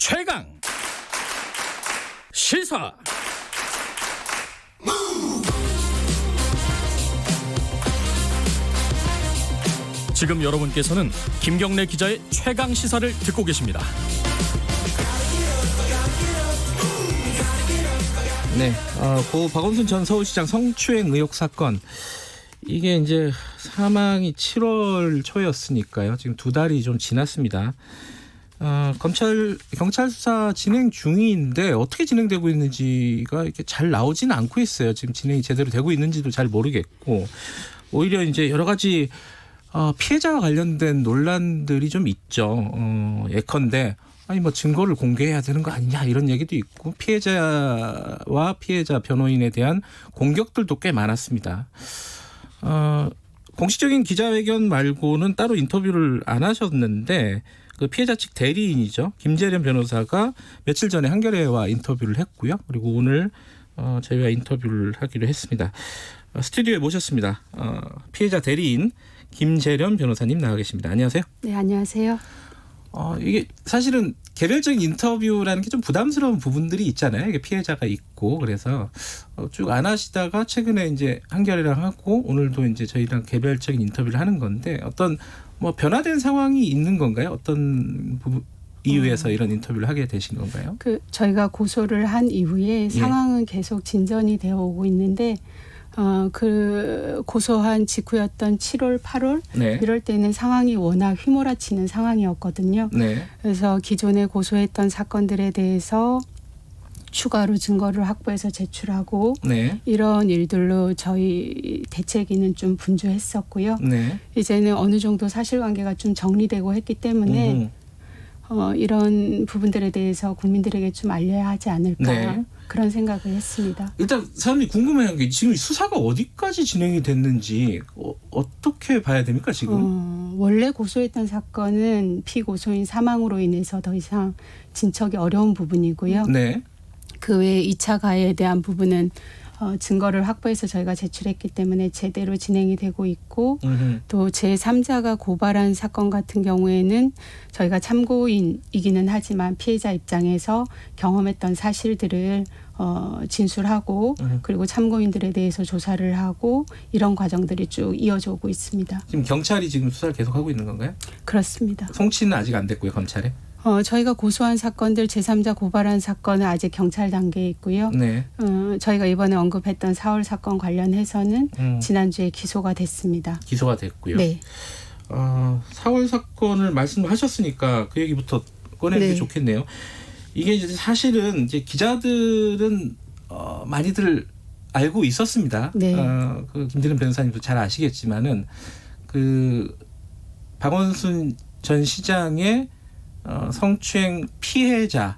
최강 시사. 지금 여러분께서는 김경래 기자의 최강 시사를 듣고 계십니다. 네, 고 박원순 전 서울시장 성추행 의혹 사건, 이게 이제 사망이 7월 초였으니까요. 지금 2달이 좀 지났습니다. 경찰 수사 진행 중인데 어떻게 진행되고 있는지가 이렇게 잘 나오지는 않고 있어요. 지금 진행이 제대로 되고 있는지도 잘 모르겠고, 오히려 이제 여러 가지 피해자와 관련된 논란들이 좀 있죠. 예컨대 아니 뭐 증거를 공개해야 되는 거 아니냐 이런 얘기도 있고, 피해자와 피해자 변호인에 대한 공격들도 꽤 많았습니다. 공식적인 기자회견 말고는 따로 인터뷰를 안 하셨는데, 그 피해자 측 대리인이죠, 김재련 변호사가 며칠 전에 한겨레와 인터뷰를 했고요. 그리고 오늘 저희와 인터뷰를 하기로 했습니다. 스튜디오에 모셨습니다. 피해자 대리인 김재련 변호사님 나와 계십니다. 안녕하세요. 네, 안녕하세요. 이게 사실은 개별적인 인터뷰라는 게 좀 부담스러운 부분들이 있잖아요. 이게 피해자가 있고, 그래서 쭉 안 하시다가 최근에 이제 한겨레랑 하고 오늘도 이제 저희랑 개별적인 인터뷰를 하는 건데, 어떤 뭐 변화된 상황이 있는 건가요? 어떤 이유에서 이런 인터뷰를 하게 되신 건가요? 저희가 고소를 한 이후에 상황은 계속 진전이 되어 오고 있는데, 그 고소한 직후였던 7월, 8월 네. 이럴 때는 상황이 워낙 휘몰아치는 상황이었거든요. 네. 그래서 기존에 고소했던 사건들에 대해서 추가로 증거를 확보해서 제출하고, 네. 이런 일들로 저희 대책위는 좀 분주했었고요. 네. 이제는 어느 정도 사실관계가 좀 정리되고 했기 때문에 이런 부분들에 대해서 국민들에게 좀 알려야 하지 않을까, 네. 그런 생각을 했습니다. 일단 사람들이 궁금해하는 게 지금 수사가 어디까지 진행이 됐는지 어떻게 봐야 됩니까 지금? 원래 고소했던 사건은 피고소인 사망으로 인해서 더 이상 진척이 어려운 부분이고요. 네. 그 외에 2차 가해에 대한 부분은 증거를 확보해서 저희가 제출했기 때문에 제대로 진행이 되고 있고, 또 제3자가 고발한 사건 같은 경우에는 저희가 참고인이기는 하지만 피해자 입장에서 경험했던 사실들을 진술하고, 그리고 참고인들에 대해서 조사를 하고, 이런 과정들이 쭉 이어져 오고 있습니다. 지금 경찰이 지금 수사를 계속하고 있는 건가요? 그렇습니다. 송치는 아직 안 됐고요, 검찰에. 저희가 고소한 사건들, 제3자 고발한 사건은 아직 경찰 단계에 있고요. 네. 저희가 이번에 언급했던 4월 사건 관련해서는 지난주에 기소가 됐습니다. 기소가 됐고요. 네. 4월 사건을 말씀하셨으니까 그 얘기부터 꺼내는 게 좋겠네요. 이게 이제 사실은 이제 기자들은 많이들 알고 있었습니다. 네. 그 김재련 변호사님도 잘 아시겠지만은 그 박원순 전 시장의 성추행 피해자인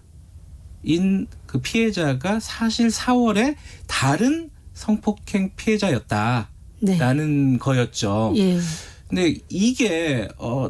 그 피해자가 사실 4월에 다른 성폭행 피해자였다라는 거였죠. 예. 근데 이게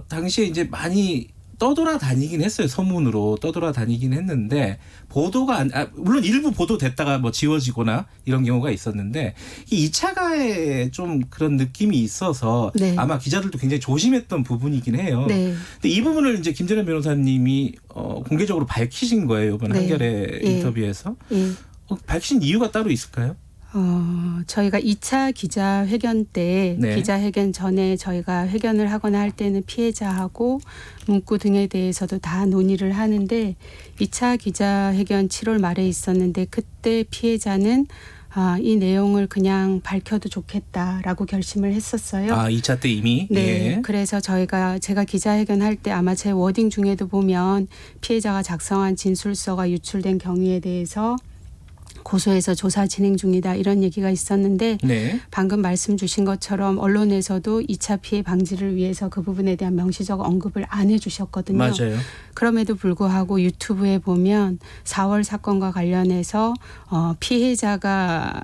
당시에 이제 많이 떠돌아다니긴 했어요. 소문으로 떠돌아다니긴 했는데, 보도가 물론 일부 보도됐다가 뭐 지워지거나 이런 경우가 있었는데, 이 2차 가해에 좀 그런 느낌이 있어서 아마 기자들도 굉장히 조심했던 부분이긴 해요. 네. 근데 이 부분을 이제 김재련 변호사님이 공개적으로 밝히신 거예요, 이번 한겨레 인터뷰에서. 밝히신 이유가 따로 있을까요? 저희가 2차 기자회견 때, 기자회견 전에 저희가 회견을 하거나 할 때는 피해자하고 문구 등에 대해서도 다 논의를 하는데, 2차 기자회견 7월 말에 있었는데, 그때 피해자는 이 내용을 그냥 밝혀도 좋겠다라고 결심을 했었어요. 2차 때 이미? 네. 예. 그래서 제가 기자회견 할 때 아마 제 워딩 중에도 보면 피해자가 작성한 진술서가 유출된 경위에 대해서 고소해서 조사 진행 중이다, 이런 얘기가 있었는데, 방금 말씀 주신 것처럼 언론에서도 2차 피해 방지를 위해서 그 부분에 대한 명시적 언급을 안 해주셨거든요. 맞아요. 그럼에도 불구하고 유튜브에 보면 4월 사건과 관련해서 피해자가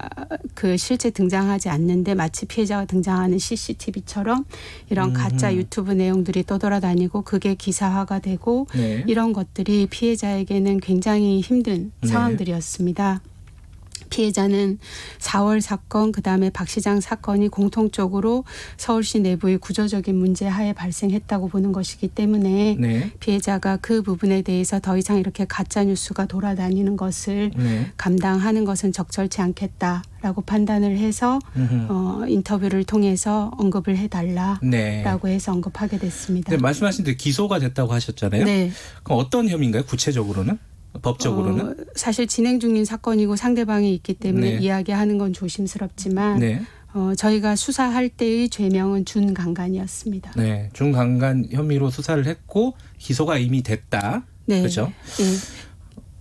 실제 등장하지 않는데 마치 피해자가 등장하는 CCTV처럼 이런 가짜 유튜브 내용들이 떠돌아다니고, 그게 기사화가 되고, 이런 것들이 피해자에게는 굉장히 힘든 상황들이었습니다. 피해자는 4월 사건 그다음에 박 시장 사건이 공통적으로 서울시 내부의 구조적인 문제 하에 발생했다고 보는 것이기 때문에 네. 피해자가 그 부분에 대해서 더 이상 이렇게 가짜 뉴스가 돌아다니는 것을 네. 감당하는 것은 적절치 않겠다라고 판단을 해서 인터뷰를 통해서 언급을 해달라라고 네. 해서 언급하게 됐습니다. 네, 말씀하신 대로 기소가 됐다고 하셨잖아요. 네. 그럼 어떤 혐의인가요? 구체적으로는? 법적으로는? 사실 진행 중인 사건이고 상대방이 있기 때문에 네. 이야기하는 건 조심스럽지만 네. 저희가 수사할 때의 죄명은 준강간이었습니다. 네. 중강간 혐의로 수사를 했고 기소가 이미 됐다. 네. 그렇죠?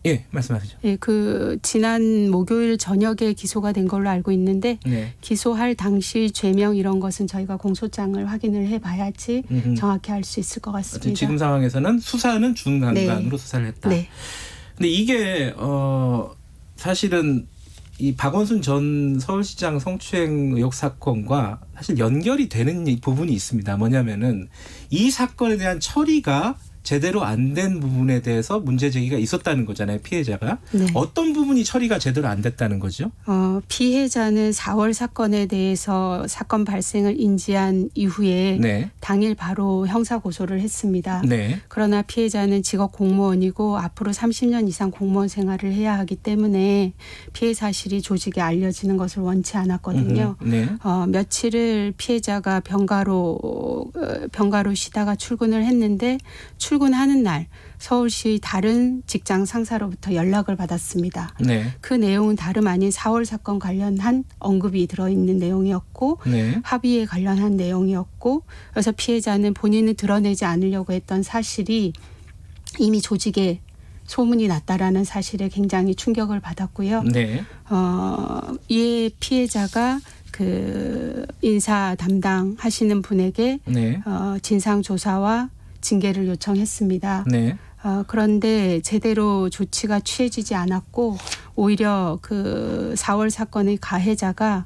예, 말씀하시죠. 예, 그 지난 목요일 저녁에 기소가 된 걸로 알고 있는데 네. 기소할 당시 죄명 이런 것은 저희가 공소장을 확인을 해봐야지 정확히 알 수 있을 것 같습니다. 지금 상황에서는 수사는 중강간으로 네. 수사를 했다. 네. 근데 이게 사실은 이 박원순 전 서울시장 성추행 의혹 사건과 사실 연결이 되는 부분이 있습니다. 뭐냐면은 이 사건에 대한 처리가 제대로 안 된 부분에 대해서 문제 제기가 있었다는 거잖아요. 피해자가. 네. 어떤 부분이 처리가 제대로 안 됐다는 거죠? 피해자는 4월 사건에 대해서 사건 발생을 인지한 이후에 네. 당일 바로 형사 고소를 했습니다. 네. 그러나 피해자는 직업 공무원이고 앞으로 30년 이상 공무원 생활을 해야 하기 때문에 피해 사실이 조직에 알려지는 것을 원치 않았거든요. 네. 며칠을 피해자가 병가로 쉬다가 출근을 했는데 출근하는 날 서울시 다른 직장 상사로부터 연락을 받았습니다. 네. 그 내용은 다름 아닌 4월 사건 관련한 언급이 들어있는 내용이었고 네. 합의에 관련한 내용이었고 그래서 피해자는 본인은 드러내지 않으려고 했던 사실이 이미 조직에 소문이 났다라는 사실에 굉장히 충격을 받았고요. 네. 이에 피해자가 그 인사 담당하시는 분에게 네. 진상조사와 징계를 요청했습니다. 네. 그런데 제대로 조치가 취해지지 않았고 오히려 그 4월 사건의 가해자가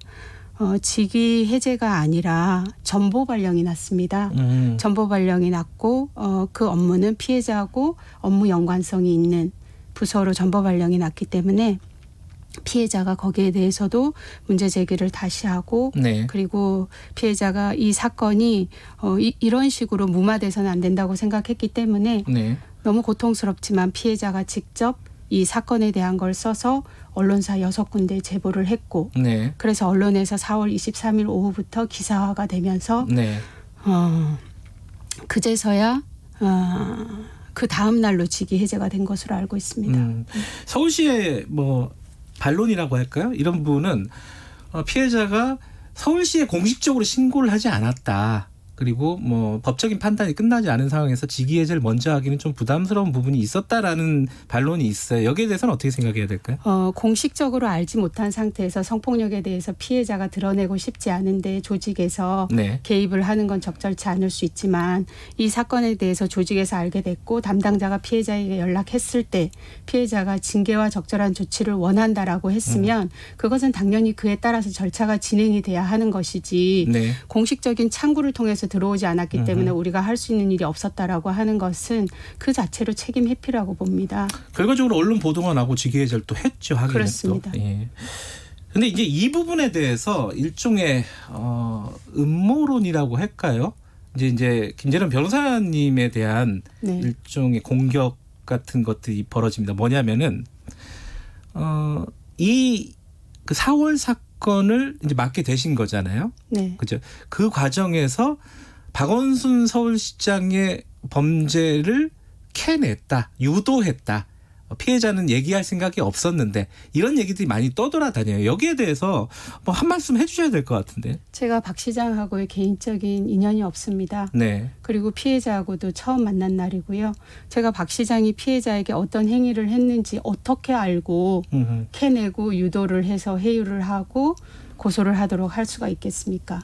직위 해제가 아니라 전보 발령이 났습니다. 전보 발령이 났고 그 업무는 피해자하고 업무 연관성이 있는 부서로 전보 발령이 났기 때문에 피해자가 거기에 대해서도 문제 제기를 다시 하고 네. 그리고 피해자가 이 사건이 이런 식으로 무마돼서는 안 된다고 생각했기 때문에 네. 너무 고통스럽지만 피해자가 직접 이 사건에 대한 걸 써서 언론사 6군데에 제보를 했고 네. 그래서 언론에서 4월 23일 오후부터 기사화가 되면서 네. 그제서야 그 다음 날로 직위 해제가 된 것으로 알고 있습니다. 서울시의 뭐 반론이라고 할까요? 이런 부분은 피해자가 서울시에 공식적으로 신고를 하지 않았다. 그리고 뭐 법적인 판단이 끝나지 않은 상황에서 직위 해제를 먼저 하기는 좀 부담스러운 부분이 있었다라는 반론이 있어요. 여기에 대해서는 어떻게 생각해야 될까요? 공식적으로 알지 못한 상태에서 성폭력에 대해서 피해자가 드러내고 싶지 않은데 조직에서 네. 개입을 하는 건 적절치 않을 수 있지만 이 사건에 대해서 조직에서 알게 됐고 담당자가 피해자에게 연락했을 때 피해자가 징계와 적절한 조치를 원한다라고 했으면 그것은 당연히 그에 따라서 절차가 진행이 돼야 하는 것이지 네. 공식적인 창구를 통해서 들어오지 않았기 때문에 우리가 할 수 있는 일이 없었다라고 하는 것은 그 자체로 책임 회피라고 봅니다. 결과적으로 언론 보도가 나고 직위 해제를 또 했죠. 하기는 그렇습니다. 또. 예. 근데 이제 이 부분에 대해서 일종의 음모론이라고 할까요? 이제 김재련 변호사님에 대한 네. 일종의 공격 같은 것들이 벌어집니다. 뭐냐면은 이 그 4월 사건을 이제 맡게 되신 거잖아요. 네. 그죠? 그 과정에서 박원순 서울시장의 범죄를 캐냈다, 유도했다. 피해자는 얘기할 생각이 없었는데 이런 얘기들이 많이 떠돌아다녀요. 여기에 대해서 뭐 한 말씀 해주셔야 될 것 같은데. 제가 박 시장하고의 개인적인 인연이 없습니다. 네. 그리고 피해자하고도 처음 만난 날이고요. 제가 박 시장이 피해자에게 어떤 행위를 했는지 어떻게 알고 캐내고 유도를 해서 회유를 하고 고소를 하도록 할 수가 있겠습니까?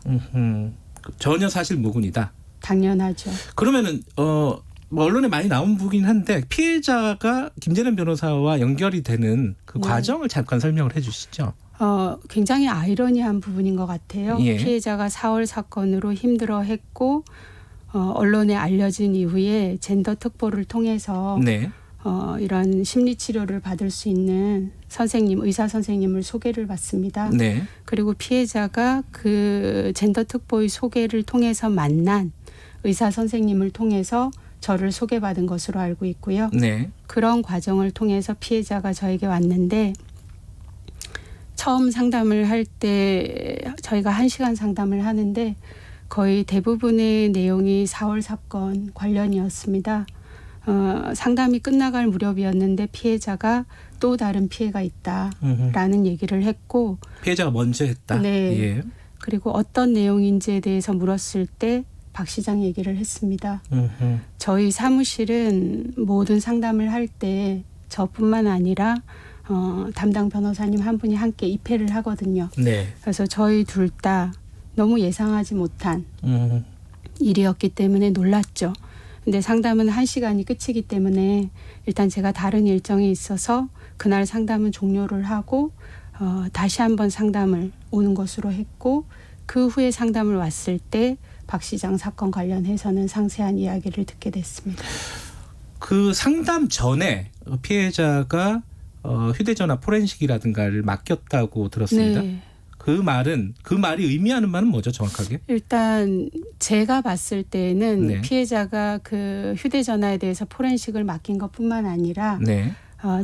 전혀 사실 무근이다. 당연하죠. 그러면은 뭐 언론에 많이 나온 부분이긴 한데 피해자가 김재련 변호사와 연결이 되는 그 네. 과정을 잠깐 설명을 해주시죠. 굉장히 아이러니한 부분인 것 같아요. 예. 피해자가 4월 사건으로 힘들어했고 언론에 알려진 이후에 젠더 특보를 통해서 네. 이런 심리 치료를 받을 수 있는 의사 선생님을 소개를 받습니다. 네. 그리고 피해자가 그 젠더 특보의 소개를 통해서 만난 의사 선생님을 통해서 저를 소개받은 것으로 알고 있고요. 네. 그런 과정을 통해서 피해자가 저에게 왔는데 처음 상담을 할 때 저희가 1시간 상담을 하는데 거의 대부분의 내용이 4월 사건 관련이었습니다. 상담이 끝나갈 무렵이었는데 피해자가 또 다른 피해가 있다라는 얘기를 했고 피해자가 먼저 했다. 네. 예. 그리고 어떤 내용인지에 대해서 물었을 때 박 시장 얘기를 했습니다. 저희 사무실은 모든 상담을 할 때 저뿐만 아니라 담당 변호사님 한 분이 함께 입회를 하거든요. 네. 그래서 저희 둘 다 너무 예상하지 못한 일이었기 때문에 놀랐죠. 근데 상담은 1시간이 끝이기 때문에 일단 제가 다른 일정이 있어서 그날 상담은 종료를 하고 다시 한번 상담을 오는 것으로 했고 그 후에 상담을 왔을 때 박 시장 사건 관련해서는 상세한 이야기를 듣게 됐습니다. 그 상담 전에 피해자가 휴대전화 포렌식이라든가를 맡겼다고 들었습니다. 네. 그 말이 의미하는 말은 뭐죠, 정확하게? 일단 제가 봤을 때는 네. 피해자가 그 휴대전화에 대해서 포렌식을 맡긴 것뿐만 아니라 네.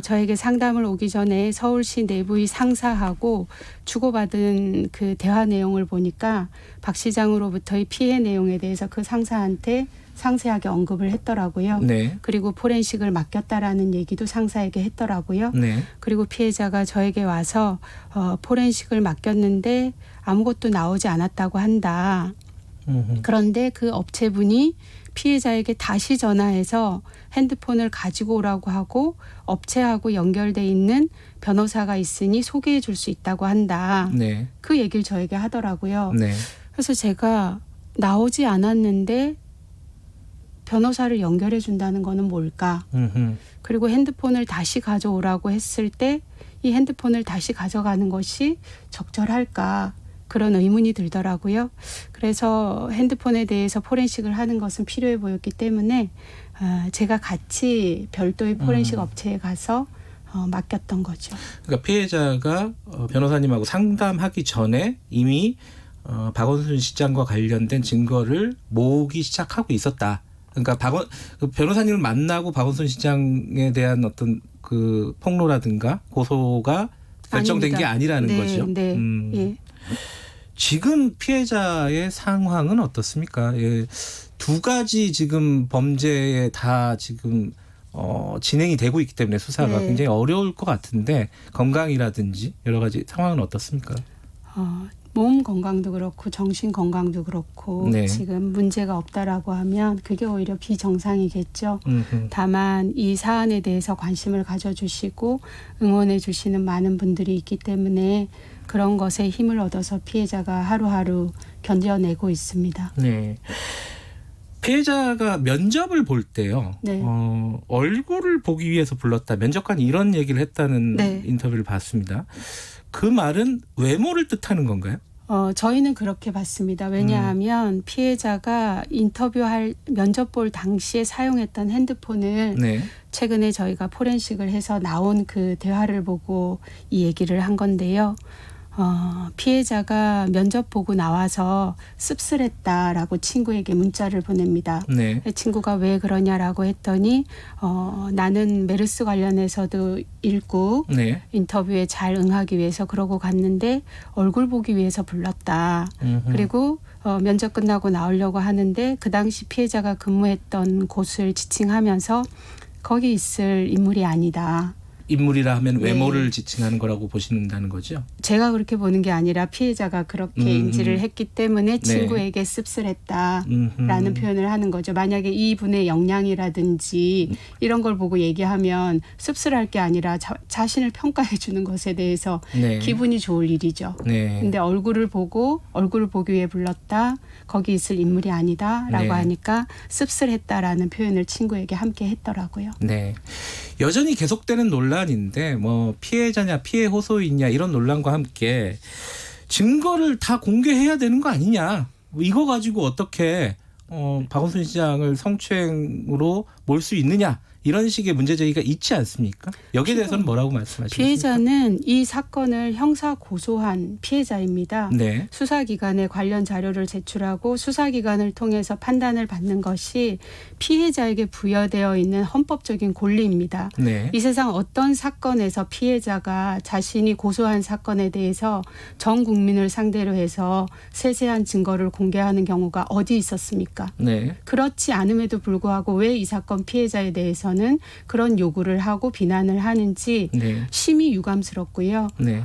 저에게 상담을 오기 전에 서울시 내부의 상사하고 주고받은 그 대화 내용을 보니까 박 시장으로부터의 피해 내용에 대해서 그 상사한테 상세하게 언급을 했더라고요. 네. 그리고 포렌식을 맡겼다라는 얘기도 상사에게 했더라고요. 네. 그리고 피해자가 저에게 와서 포렌식을 맡겼는데 아무것도 나오지 않았다고 한다. 그런데 그 업체분이 피해자에게 다시 전화해서 핸드폰을 가지고 오라고 하고 업체하고 연결돼 있는 변호사가 있으니 소개해 줄 수 있다고 한다. 네. 그 얘기를 저에게 하더라고요. 네. 그래서 제가 나오지 않았는데 변호사를 연결해 준다는 거는 뭘까? 그리고 핸드폰을 다시 가져오라고 했을 때 이 핸드폰을 다시 가져가는 것이 적절할까? 그런 의문이 들더라고요. 그래서 핸드폰에 대해서 포렌식을 하는 것은 필요해 보였기 때문에 제가 같이 별도의 포렌식 업체에 가서 맡겼던 거죠. 그러니까 피해자가 변호사님하고 상담하기 전에 이미 박원순 시장과 관련된 증거를 모으기 시작하고 있었다. 그러니까 그 변호사님을 만나고 박원순 시장에 대한 어떤 그 폭로라든가 고소가 결정된 아닙니다. 게 아니라는 네, 거죠. 네. 예. 지금 피해자의 상황은 어떻습니까? 예, 두 가지 지금 범죄에 다 지금 진행이 되고 있기 때문에 수사가 네. 굉장히 어려울 것 같은데 건강이라든지 여러 가지 상황은 어떻습니까? 몸 건강도 그렇고 정신 건강도 그렇고 네. 지금 문제가 없다라고 하면 그게 오히려 비정상이겠죠. 다만 이 사안에 대해서 관심을 가져주시고 응원해 주시는 많은 분들이 있기 때문에 그런 것에 힘을 얻어서 피해자가 하루하루 견뎌내고 있습니다. 네. 피해자가 면접을 볼 때요. 네. 얼굴을 보기 위해서 불렀다. 면접관이 이런 얘기를 했다는 네. 인터뷰를 봤습니다. 그 말은 외모를 뜻하는 건가요? 저희는 그렇게 봤습니다. 왜냐하면 피해자가 인터뷰할 면접 볼 당시에 사용했던 핸드폰을 네. 최근에 저희가 포렌식을 해서 나온 그 대화를 보고 이 얘기를 한 건데요. 피해자가 면접 보고 나와서 씁쓸했다라고 친구에게 문자를 보냅니다. 네. 친구가 왜 그러냐라고 했더니 나는 메르스 관련해서도 읽고 네. 인터뷰에 잘 응하기 위해서 그러고 갔는데 얼굴 보기 위해서 불렀다. 그리고 면접 끝나고 나오려고 하는데 그 당시 피해자가 근무했던 곳을 지칭하면서 거기 있을 인물이 아니다. 인물이라 하면 네. 외모를 지칭하는 거라고 보신다는 거죠? 제가 그렇게 보는 게 아니라 피해자가 그렇게 인지를 했기 때문에 친구에게 씁쓸했다라는 표현을 하는 거죠. 만약에 이분의 역량이라든지 이런 걸 보고 얘기하면 씁쓸할 게 아니라 자신을 평가해 주는 것에 대해서 네. 기분이 좋을 일이죠. 네. 근데 얼굴을 보기 위해 불렀다. 거기 있을 인물이 아니다라고 네. 하니까 씁쓸했다라는 표현을 친구에게 함께 했더라고요. 네. 여전히 계속되는 논란인데 뭐 피해자냐 피해 호소인냐 이런 논란과 함께 증거를 다 공개해야 되는 거 아니냐. 이거 가지고 어떻게 박원순 시장을 성추행으로 몰 수 있느냐. 이런 식의 문제 제기가 있지 않습니까? 여기에 대해서는 뭐라고 말씀하십니까? 피해자는 이 사건을 형사 고소한 피해자입니다. 네. 수사기관에 관련 자료를 제출하고 수사기관을 통해서 판단을 받는 것이 피해자에게 부여되어 있는 헌법적인 권리입니다. 네. 이 세상 어떤 사건에서 피해자가 자신이 고소한 사건에 대해서 전 국민을 상대로 해서 세세한 증거를 공개하는 경우가 어디 있었습니까? 네. 그렇지 않음에도 불구하고 왜 이 사건 피해자에 대해서는 그런 요구를 하고 비난을 하는지 네. 심히 유감스럽고요. 네.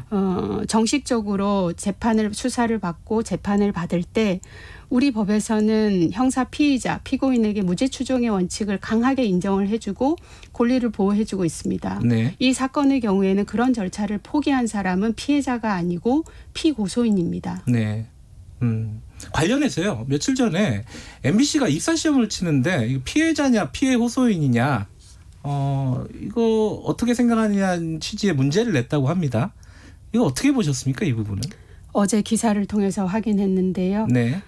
정식적으로 수사를 받고 재판을 받을 때 우리 법에서는 형사 피의자, 피고인에게 무죄 추정의 원칙을 강하게 인정을 해주고 권리를 보호해주고 있습니다. 네. 이 사건의 경우에는 그런 절차를 포기한 사람은 피해자가 아니고 피고소인입니다. 네. 관련해서요. 며칠 전에 MBC가 입사 시험을 치는데 이거 피해자냐 피해 호소인이냐 이거 어떻게 생각하느냐는 취지의 문제를 냈다고 합니다. 이거 어떻게 보셨습니까, 이 부분은? 어제 기사를 통해서 확인했는데요. 네.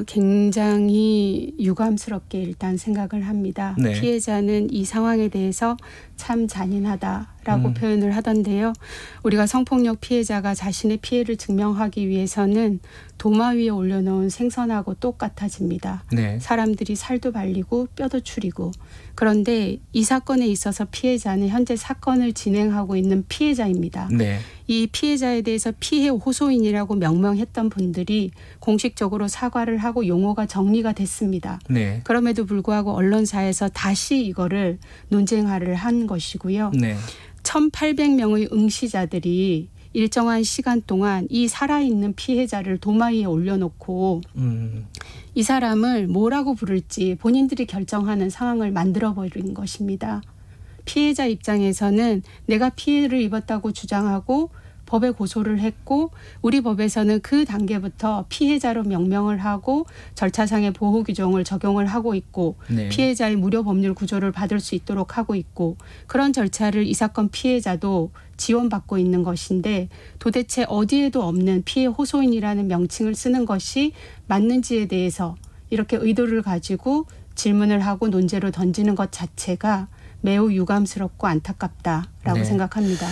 굉장히 유감스럽게 일단 생각을 합니다. 네. 피해자는 이 상황에 대해서 참 잔인하다라고 표현을 하던데요. 우리가 성폭력 피해자가 자신의 피해를 증명하기 위해서는 도마 위에 올려놓은 생선하고 똑같아집니다. 네. 사람들이 살도 발리고 뼈도 추리고. 그런데 이 사건에 있어서 피해자는 현재 사건을 진행하고 있는 피해자입니다. 네. 이 피해자에 대해서 피해 호소인이라고 명명했던 분들이 공식적으로 사과를 하고 용어가 정리가 됐습니다. 네. 그럼에도 불구하고 언론사에서 다시 이거를 논쟁화를 한 것이고요. 네. 1,800명의 응시자들이 일정한 시간 동안 이 살아있는 피해자를 도마 위에 올려놓고 이 사람을 뭐라고 부를지 본인들이 결정하는 상황을 만들어버린 것입니다. 피해자 입장에서는 내가 피해를 입었다고 주장하고 법에 고소를 했고 우리 법에서는 그 단계부터 피해자로 명명을 하고 절차상의 보호 규정을 적용을 하고 있고 네. 피해자의 무료 법률 구조를 받을 수 있도록 하고 있고 그런 절차를 이 사건 피해자도 지원받고 있는 것인데 도대체 어디에도 없는 피해 호소인이라는 명칭을 쓰는 것이 맞는지에 대해서 이렇게 의도를 가지고 질문을 하고 논제로 던지는 것 자체가 매우 유감스럽고 안타깝다라고 네. 생각합니다.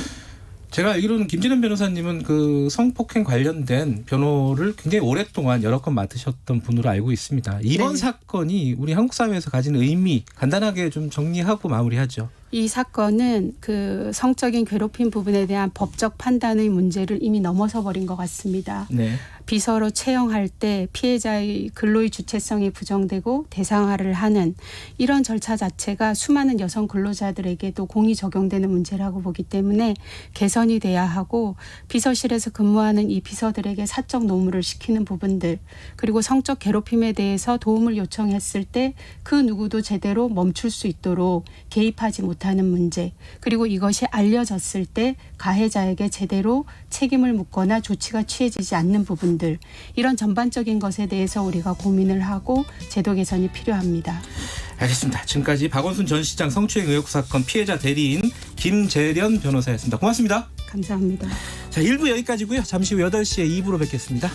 제가 알기로는 김진현 변호사님은 그 성폭행 관련된 변호를 굉장히 오랫동안 여러 건 맡으셨던 분으로 알고 있습니다. 이번 네. 사건이 우리 한국 사회에서 가진 의미 간단하게 좀 정리하고 마무리하죠. 이 사건은 그 성적인 괴롭힘 부분에 대한 법적 판단의 문제를 이미 넘어서 버린 것 같습니다. 네. 비서로 채용할 때 피해자의 근로의 주체성이 부정되고 대상화를 하는 이런 절차 자체가 수많은 여성 근로자들에게도 공이 적용되는 문제라고 보기 때문에 개선이 돼야 하고 비서실에서 근무하는 이 비서들에게 사적 노무를 시키는 부분들 그리고 성적 괴롭힘에 대해서 도움을 요청했을 때 그 누구도 제대로 멈출 수 있도록 개입하지 못하는 문제 그리고 이것이 알려졌을 때 가해자에게 제대로 책임을 묻거나 조치가 취해지지 않는 부분들 이런 전반적인 것에 대해서 우리가 고민을 하고 제도 개선이 필요합니다. 알겠습니다. 지금까지 박원순 전 시장 성추행 의혹 사건 피해자 대리인 김재련 변호사였습니다. 고맙습니다. 감사합니다. 자, 1부 여기까지고요. 잠시 후 8시에 2부로 뵙겠습니다.